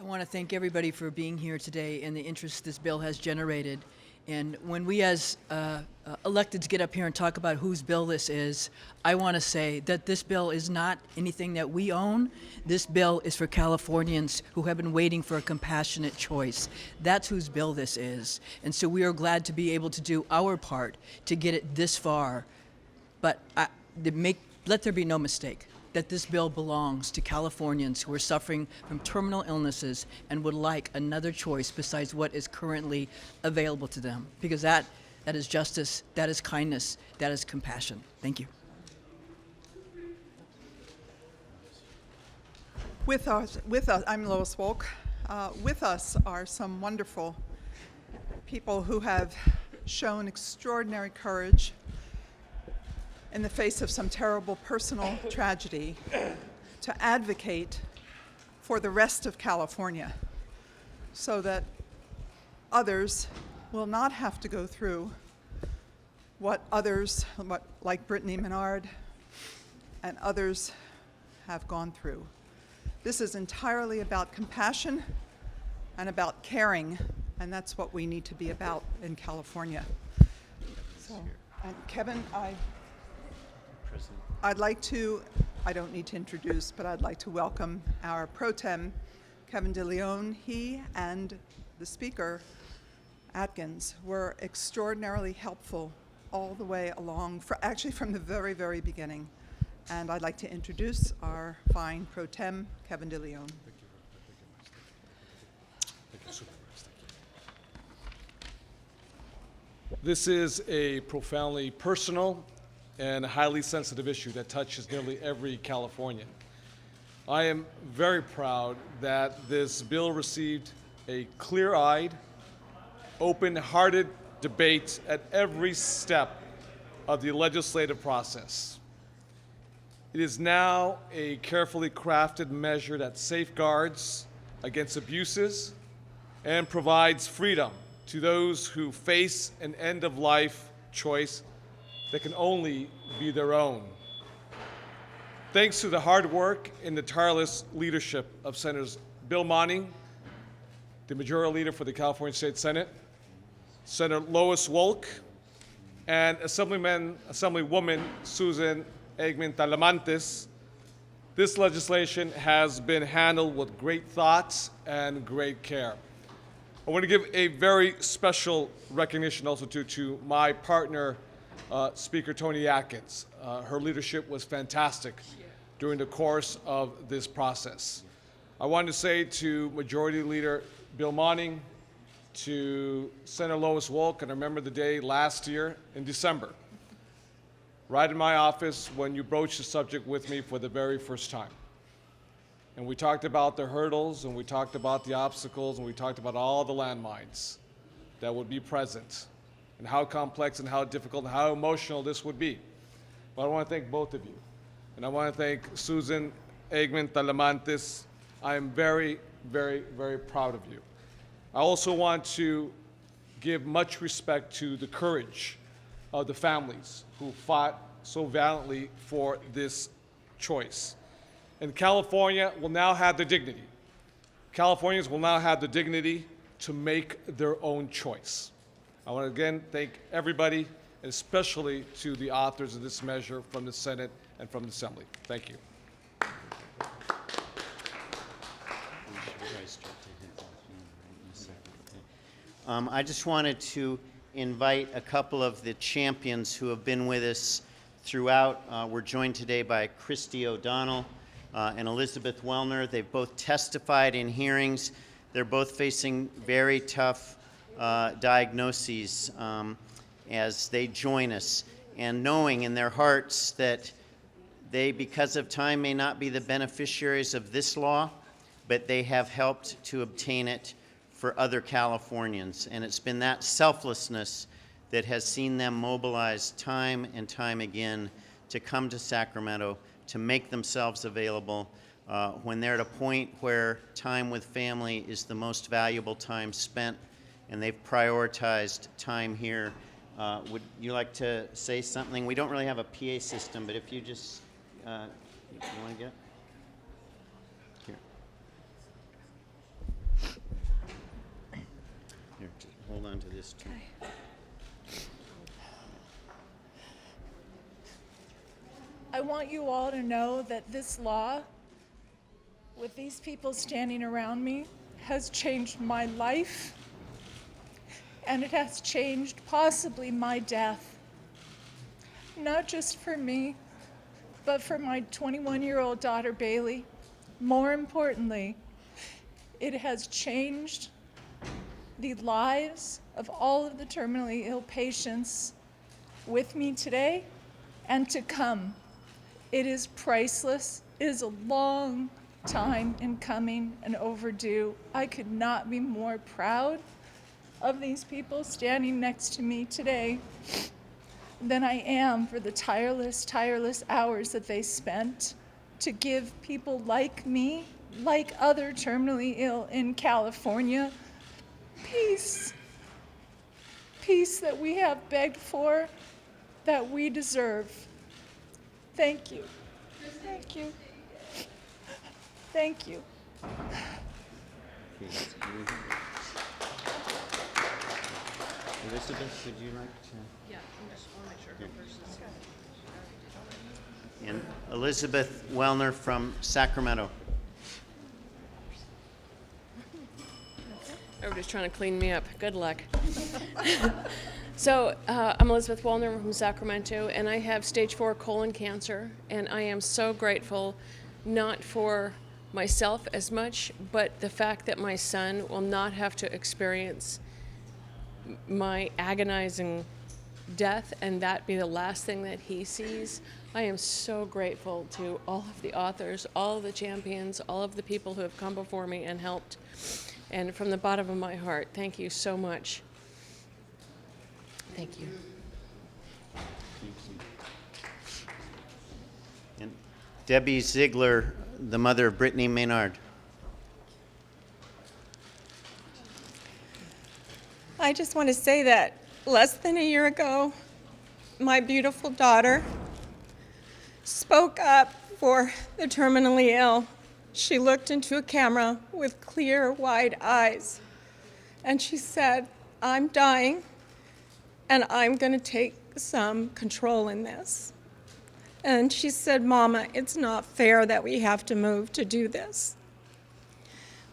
want to thank everybody for being here today and the interest this bill has generated. And when we as electeds get up here and talk about whose bill this is, I want to say that this bill is not anything that we own. This bill is for Californians who have been waiting for a compassionate choice. That's whose bill this is. And so we are glad to be able to do our part to get it this far. But let there be no mistake that this bill belongs to Californians who are suffering from terminal illnesses and would like another choice besides what is currently available to them. Because that is justice, that is kindness, that is compassion. Thank you. With us, I'm Lois Wolk. With us are some wonderful people who have shown extraordinary courage in the face of some terrible personal tragedy to advocate for the rest of California so that others will not have to go through what like Brittany Menard and others have gone through. This is entirely about compassion and about caring, and that's what we need to be about in California. So, and Kevin, I don't need to introduce, but I'd like to welcome our pro tem, Kevin DeLeon. He and the speaker, Atkins, were extraordinarily helpful all the way along, actually from the very, very beginning. And I'd like to introduce our fine pro tem, Kevin DeLeon. This is a profoundly personal and a highly sensitive issue that touches nearly every Californian. I am very proud that this bill received a clear-eyed, open-hearted debate at every step of the legislative process. It is now a carefully crafted measure that safeguards against abuses and provides freedom to those who face an end-of-life choice that can only be their own. Thanks to the hard work and the tireless leadership of Senators Bill Monning, the Majority Leader for the California State Senate, Senator Lois Wolk, and Assemblywoman Susan Eggman-Talamantes, this legislation has been handled with great thought and great care. I want to give a very special recognition also to my partner, Speaker Toni Atkins. Her leadership was fantastic during the course of this process. I want to say to Majority Leader Bill Monning, to Senator Lois Wolk, and I remember the day last year in December, right in my office when you broached the subject with me for the very first time. And we talked about the hurdles, and we talked about the obstacles, and we talked about all the landmines that would be present, and how complex and how difficult and how emotional this would be. But I want to thank both of you. And I want to thank Susan Eggman-Talamantes. I am very, very, very proud of you. I also want to give much respect to the courage of the families who fought so valiantly for this choice. And California will now have the dignity. Californians will now have the dignity to make their own choice. I want to again thank everybody, and especially to the authors of this measure from the Senate and from the Assembly. Thank you. I just wanted to invite a couple of the champions who have been with us throughout. We're joined today by Christy O'Donnell and Elizabeth Wellner. They've both testified in hearings. They're both facing very tough diagnoses as they join us, and knowing in their hearts that they, because of time, may not be the beneficiaries of this law, but they have helped to obtain it for other Californians. And it's been that selflessness that has seen them mobilize time and time again to come to Sacramento, to make themselves available when they're at a point where time with family is the most valuable time spent, and they've prioritized time here. Would you like to say something? We don't really have a PA system, but if you just, you want to get? Here. Here, just hold on to this too. I want you all to know that this law, with these people standing around me, has changed my life, and it has changed possibly my death. Not just for me, but for my 21-year-old daughter, Bailey. More importantly, it has changed the lives of all of the terminally ill patients with me today and to come. It is priceless. It is a long time in coming and overdue. I could not be more proud of these people standing next to me today than I am for the tireless hours that they spent to give people like me, like other terminally ill in California, peace. Peace that we have begged for, that we deserve. Thank you. Thank you. Thank you. Elizabeth, would you like to? Yeah, I just want to make sure her person is. And Elizabeth Wellner from Sacramento. Everybody's trying to clean me up. Good luck. So I'm Elizabeth Wallner from Sacramento, and I have stage 4 colon cancer, and I am so grateful, not for myself as much, but the fact that my son will not have to experience my agonizing death and that be the last thing that he sees. I am so grateful to all of the authors, all of the champions, all of the people who have come before me and helped. And from the bottom of my heart, thank you so much. Thank you. And Debbie Ziegler, the mother of Brittany Maynard. I just want to say that less than a year ago, my beautiful daughter spoke up for the terminally ill. She looked into a camera with clear, wide eyes, and she said, "I'm dying, and I'm going to take some control in this." And she said, "Mama, it's not fair that we have to move to do this."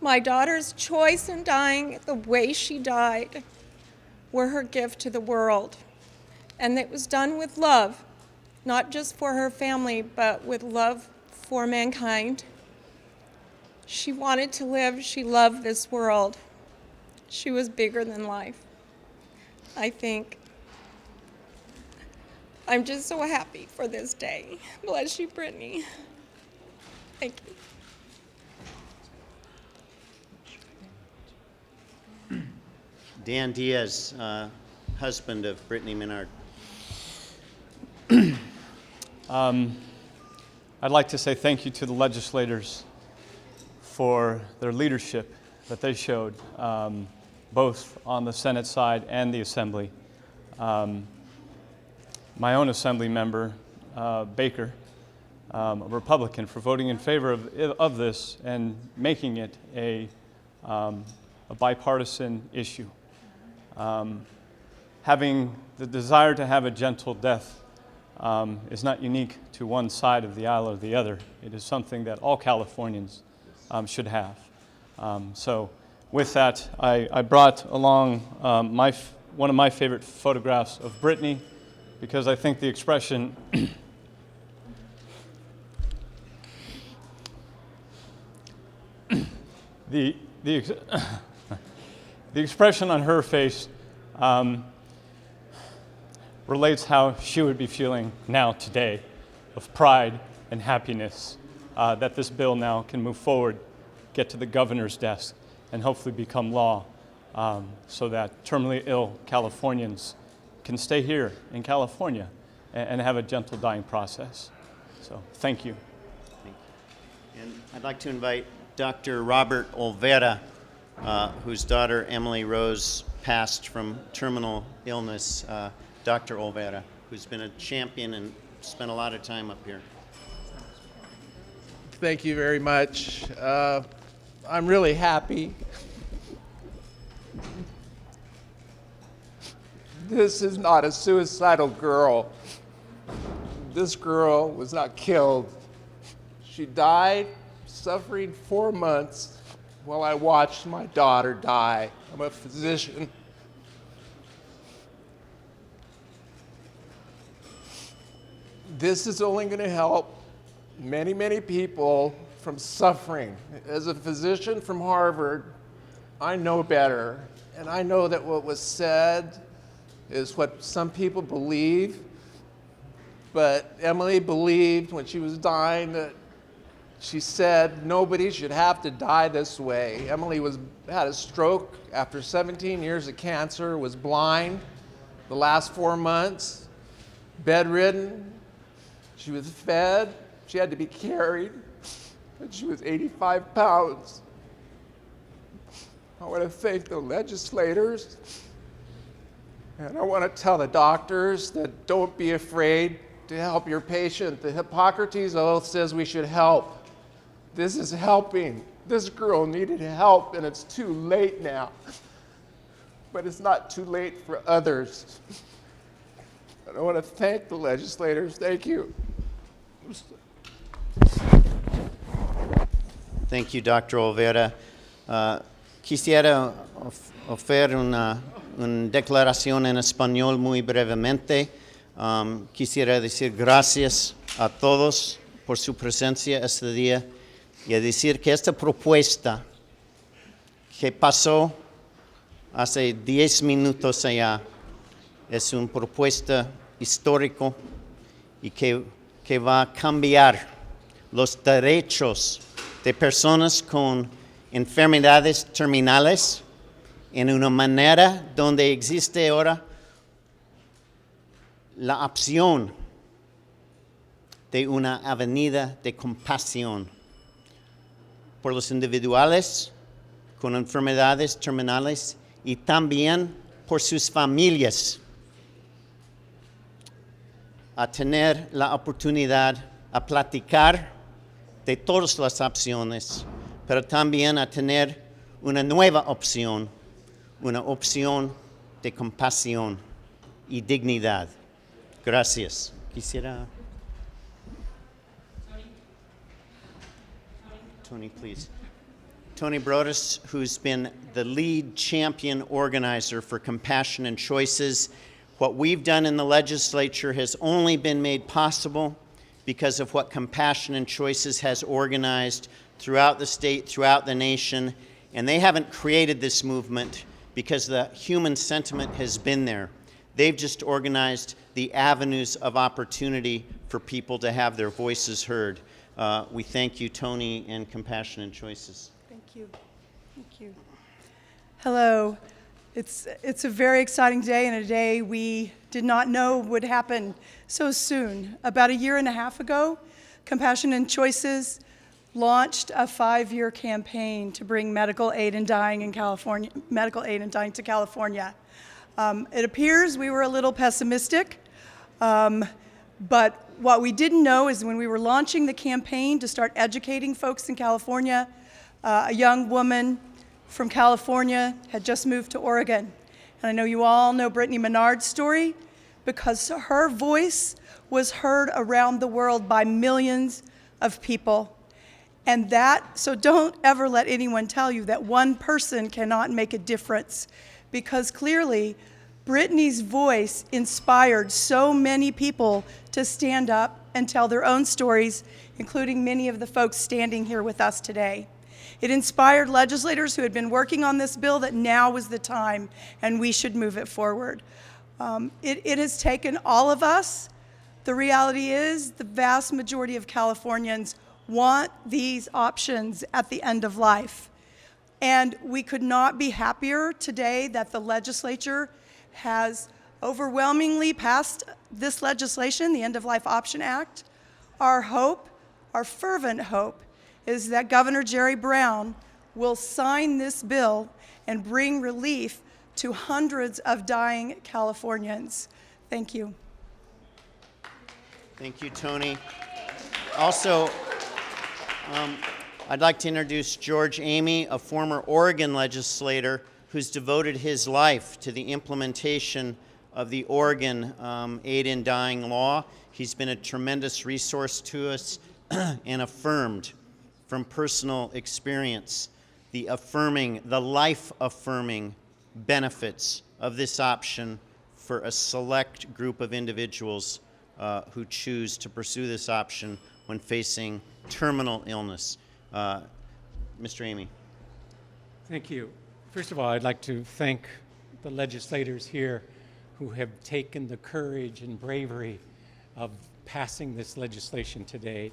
My daughter's choice in dying the way she died were her gift to the world. And it was done with love, not just for her family, but with love for mankind. She wanted to live. She loved this world. She was bigger than life. I think I'm just so happy for this day. Bless you, Brittany. Thank you. Dan Diaz, husband of Brittany Maynard. I'd like to say thank you to the legislators for their leadership that they showed, both on the Senate side and the Assembly. My own Assembly member, Baker, a Republican, for voting in favor of this and making it a bipartisan issue. Having the desire to have a gentle death is not unique to one side of the aisle or the other. It is something that all Californians should have. So with that, I brought along one of my favorite photographs of Brittany, because I think the expression the expression on her face relates how she would be feeling now today, of pride and happiness that this bill now can move forward, get to the governor's desk, and hopefully become law, so that terminally ill Californians can stay here in California and have a gentle dying process. So thank you. Thank you. And I'd like to invite Dr. Robert Olvera, whose daughter Emily Rose passed from terminal illness. Dr. Olvera, who's been a champion and spent a lot of time up here. Thank you very much. I'm really happy This is not a suicidal girl. This girl was not killed. She died suffering 4 months while I watched my daughter die. I'm a physician. This is only going to help many, many people from suffering. As a physician from Harvard, I know better, and I know that what was said is what some people believe, but Emily believed when she was dying that she said nobody should have to die this way. Emily had a stroke after 17 years of cancer, was blind the last 4 months, bedridden. She was fed, she had to be carried, and she was 85 pounds. I want to thank the legislators, and I want to tell the doctors that don't be afraid to help your patient. The Hippocrates Oath says we should help. This is helping. This girl needed help, and it's too late now. But it's not too late for others. And I want to thank the legislators. Thank you. Thank you, Dr. Olvera. Quisiera hacer una declaración en español muy brevemente. Quisiera decir gracias a todos por su presencia este día y a decir que esta propuesta que pasó hace 10 minutos allá es una propuesta histórica y que va a cambiar los derechos de personas con enfermedades terminales en una manera donde existe ahora la opción de una avenida de compasión por los individuales con enfermedades terminales y también por sus familias a tener la oportunidad a platicar de todas las opciones, pero también a tener una nueva opción, una opción de compasión y dignidad. Gracias. Quisiera... Tony, please. Tony Brodus, who's been the lead champion organizer for Compassion and Choices. What we've done in the legislature has only been made possible because of what Compassion and Choices has organized throughout the state, throughout the nation. And they haven't created this movement because the human sentiment has been there. They've just organized the avenues of opportunity for people to have their voices heard. We thank you, Tony, and Compassion and Choices. Thank you. Thank you. Hello. It's a very exciting day, and a day we did not know would happen so soon. About a year and a half ago, Compassion and Choices launched a 5-year campaign to bring medical aid and dying in California, medical aid and dying to California. It appears we were a little pessimistic, but what we didn't know is when we were launching the campaign to start educating folks in California, a young woman from California had just moved to Oregon. And I know you all know Brittany Menard's story because her voice was heard around the world by millions of people. And so don't ever let anyone tell you that one person cannot make a difference, because clearly Brittany's voice inspired so many people to stand up and tell their own stories, including many of the folks standing here with us today. It inspired legislators who had been working on this bill that now was the time and we should move it forward. It has taken all of us. The reality is the vast majority of Californians want these options at the end of life. And we could not be happier today that the legislature has overwhelmingly passed this legislation, the End of Life Option Act. Our hope, our fervent hope, is that Governor Jerry Brown will sign this bill and bring relief to hundreds of dying Californians. Thank you. Thank you, Tony. Also, I'd like to introduce George Amy, a former Oregon legislator who's devoted his life to the implementation of the Oregon Aid in Dying law. He's been a tremendous resource to us and affirmed from personal experience the life-affirming benefits of this option for a select group of individuals who choose to pursue this option when facing terminal illness. Mr. Amy. Thank you. First of all, I'd like to thank the legislators here who have taken the courage and bravery of passing this legislation today.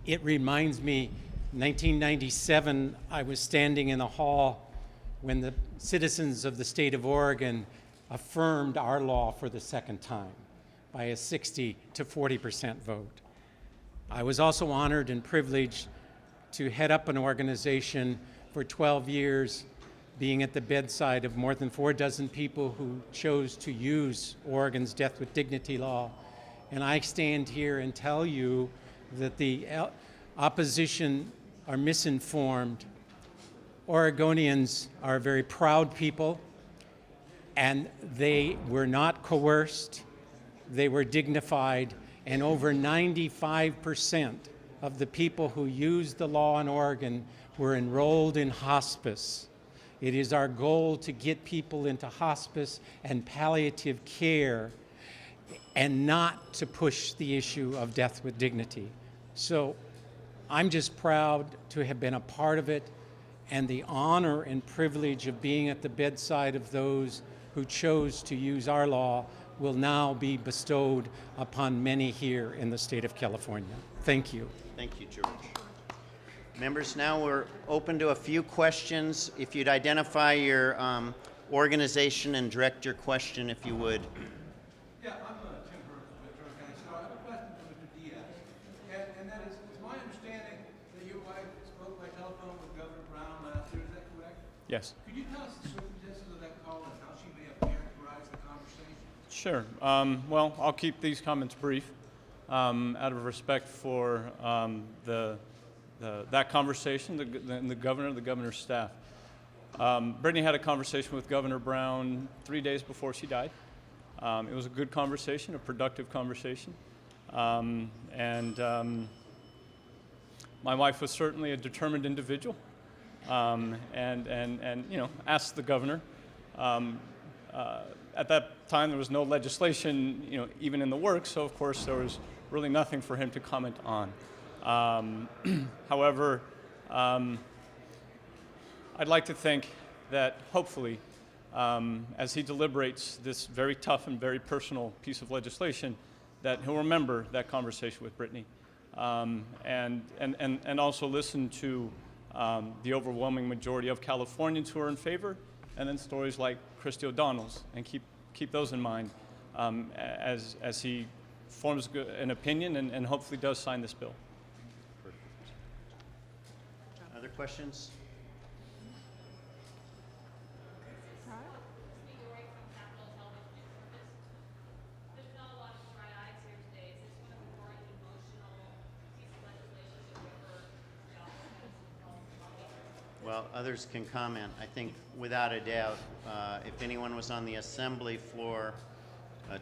It reminds me, 1997, I was standing in the hall when the citizens of the state of Oregon affirmed our law for the second time by a 60 to 40% vote. I was also honored and privileged to head up an organization for 12 years, being at the bedside of more than 4 dozen people who chose to use Oregon's Death with Dignity law. And I stand here and tell you that the opposition are misinformed. Oregonians are a very proud people, and they were not coerced. They were dignified, and over 95% of the people who used the law in Oregon were enrolled in hospice. It is our goal to get people into hospice and palliative care and not to push the issue of death with dignity. So I'm just proud to have been a part of it, and the honor and privilege of being at the bedside of those who chose to use our law will now be bestowed upon many here in the state of California. Thank you. Thank you, George. Members, now we're open to a few questions. If you'd identify your organization and direct your question, if you would. Yeah, I'm Tim Burns with George County. So I have a question for Mr. Diaz, and that is, it's my understanding that your wife spoke by telephone with Governor Brown last year. Is that correct? Yes. Could you tell us the circumstances of that call and how she may have characterized the conversation? Sure. Well, I'll keep these comments brief out of respect for that conversation, the governor's staff. Brittany had a conversation with Governor Brown 3 days before she died. It was a good conversation, a productive conversation. And my wife was certainly a determined individual and you know, asked the governor. At that time, there was no legislation, you know, even in the works, so of course there was really nothing for him to comment on. However, I'd like to think that hopefully, as he deliberates this very tough and very personal piece of legislation, that he'll remember that conversation with Brittany, and also listen to the overwhelming majority of Californians who are in favor, and then stories like Christy O'Donnell's, and keep those in mind as he forms an opinion and hopefully does sign this bill. Other questions? Well, others can comment. I think without a doubt, if anyone was on the assembly floor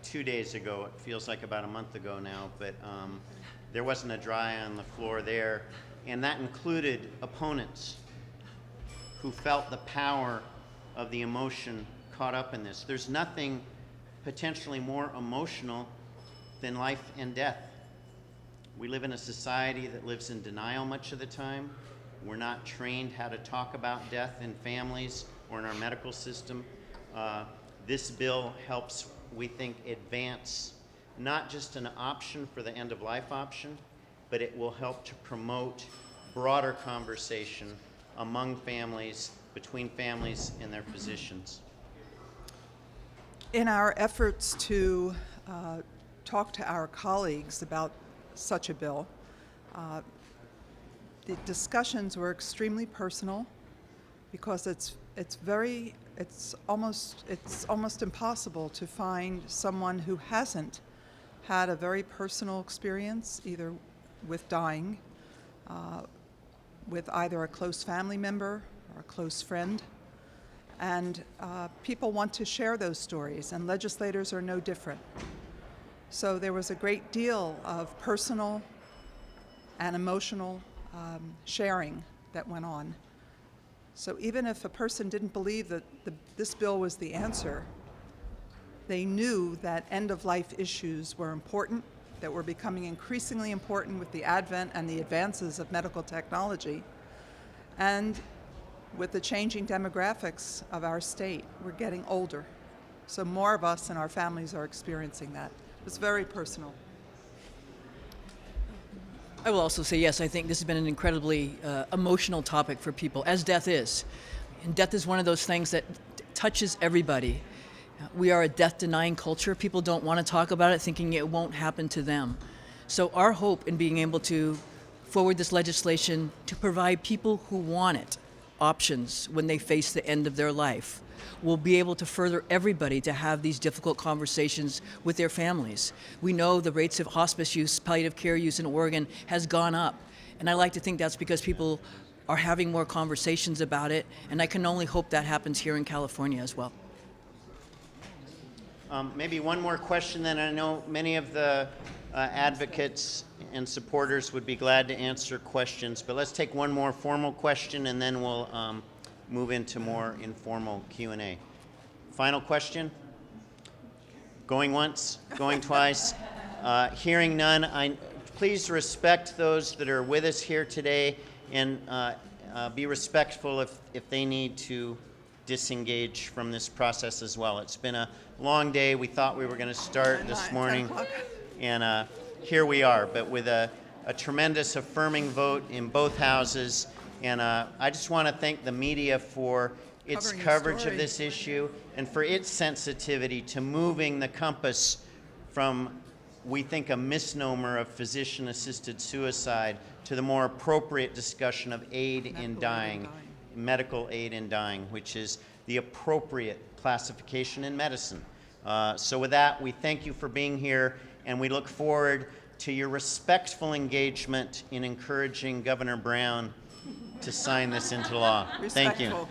2 days ago, it feels like about a month ago now, but there wasn't a dry eye on the floor there, and that included opponents who felt the power of the emotion caught up in this. There's nothing potentially more emotional than life and death. We live in a society that lives in denial much of the time. We're not trained how to talk about death in families or in our medical system. This bill helps, we think, advance not just an option for the end-of-life option, but it will help to promote broader conversation among families, between families and their physicians. In our efforts to talk to our colleagues about such a bill, the discussions were extremely personal because it's almost impossible to find someone who hasn't had a very personal experience either with dying, with either a close family member or a close friend. And people want to share those stories, and legislators are no different. So there was a great deal of personal and emotional sharing that went on. So even if a person didn't believe that this bill was the answer, they knew that end-of-life issues were important, that were becoming increasingly important with the advent and the advances of medical technology. And with the changing demographics of our state, we're getting older. So more of us and our families are experiencing that. It's very personal. I will also say, yes, I think this has been an incredibly emotional topic for people, as death is. And death is one of those things that touches everybody. We are a death-denying culture. People don't want to talk about it, thinking it won't happen to them. So our hope in being able to forward this legislation to provide people who want it options when they face the end of their life will be able to further everybody to have these difficult conversations with their families. We know the rates of hospice use, palliative care use in Oregon has gone up. And I like to think that's because people are having more conversations about it, and I can only hope that happens here in California as well. Maybe one more question, then. I know many of the advocates and supporters would be glad to answer questions, but let's take one more formal question, and then we'll move into more informal Q&A. Final question? Going once, going twice. Hearing none, please respect those that are with us here today, and be respectful if they need to disengage from this process as well. It's been a long day. We thought we were going to start this morning, and here we are, but with a tremendous affirming vote in both houses. And I just want to thank the media for its Covering the coverage of story. this issue and for its sensitivity to moving the compass from, we think, a misnomer of physician-assisted suicide to the more appropriate discussion of aid in dying, medical aid in dying, which is the appropriate classification in medicine. So with that, we thank you for being here, and we look forward to your respectful engagement in encouraging Governor Brown to sign this into law. Thank you. Respectful.